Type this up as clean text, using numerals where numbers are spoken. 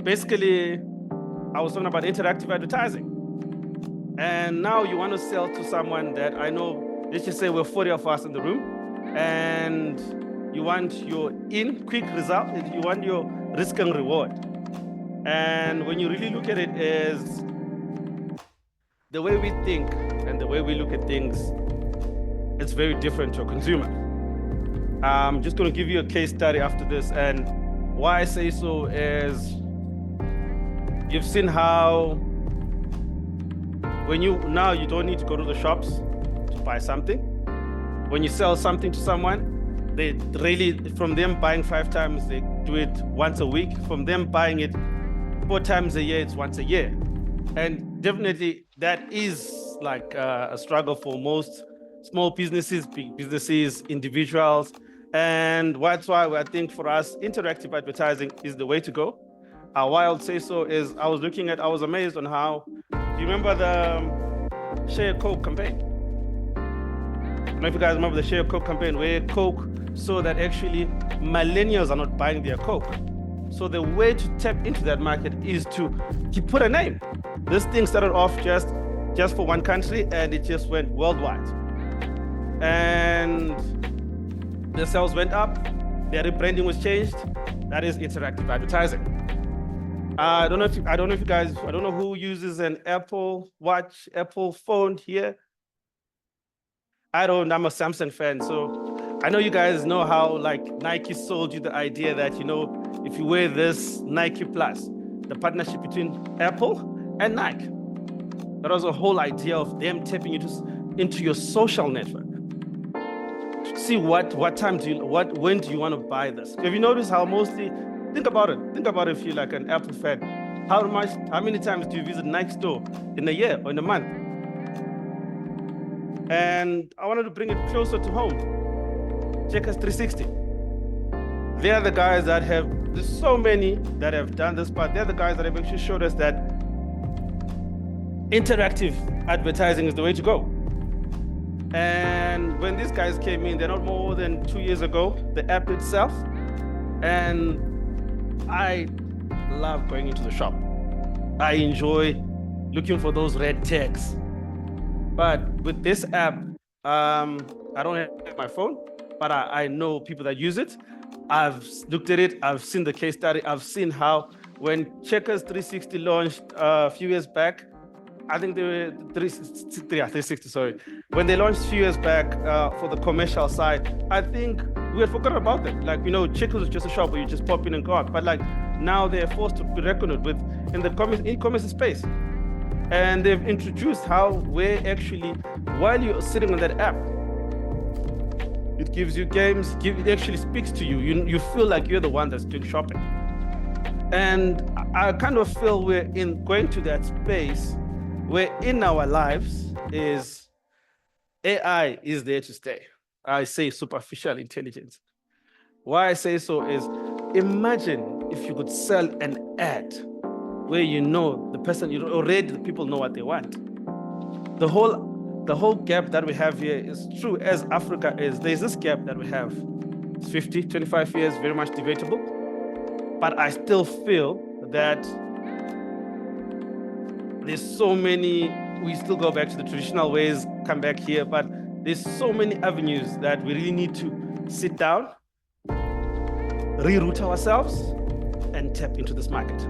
basically, I was talking about interactive advertising. And now you want to sell to someone that I know, let's just say we're 40 of us in the room, and you want your quick result, you want your risk and reward. And when you really look at it, is the way we think and the way we look at things, it's very different to a consumer. I'm just going to give you a case study after this. And why I say so is you've seen how when you don't need to go to the shops to buy something. When you sell something to someone, they really, from them buying 5 times, they do it once a week. From them buying it 4 times a year, it's once a year. And definitely that is like a struggle for most small businesses, big businesses, individuals. And that's why I think for us, interactive advertising is the way to go. Why I would say so is I was amazed on how, do you remember the Share Coke campaign? I don't know if you guys remember the Share Coke campaign where Coke saw that actually millennials are not buying their Coke. So the way to tap into that market is to put a name. This thing started off just for one country and it just went worldwide. And the sales went up, their rebranding was changed. That is interactive advertising. I don't know who uses an Apple Watch, Apple phone here. I'm a Samsung fan, so I know you guys know how like Nike sold you the idea that, if you wear this Nike Plus, the partnership between Apple and Nike. That was a whole idea of them tapping into your social network. See when do you want to buy this? Have you noticed how mostly, think about it if you're like an Apple fan, how many times do you visit Nike store in a year or in a month? And I wanted to bring it closer to home. Checkers 360. They are the guys there's so many that have done this, but they're the guys that have actually showed us that interactive advertising is the way to go. And when these guys came in, they're not more than 2 years ago, the app itself. And I love going into the shop. I enjoy looking for those red tags. But with this app, I don't have my phone, but I know people that use it. I've looked at it. I've seen the case study. I've seen how when Checkers 360 launched a few years back, I think they were 360, sorry. When they launched a few years back for the commercial side, I think we had forgotten about them. Like, Checkers was just a shop where you just pop in and go out. But like now they're forced to be reckoned with in the e-commerce space. And they've introduced while you're sitting on that app, it gives you games, it actually speaks to you. You feel like you're the one that's doing shopping. And I kind of feel we're going to that space where in our lives is AI is there to stay. I say superficial intelligence. Why I say so is imagine if you could sell an ad where the person, the people know what they want. The whole gap that we have here is true as Africa is. There's this gap that we have. It's 50, 25 years, very much debatable. But I still feel that there's so many, we still go back to the traditional ways, come back here, but there's so many avenues that we really need to sit down, reroute ourselves, and tap into this market.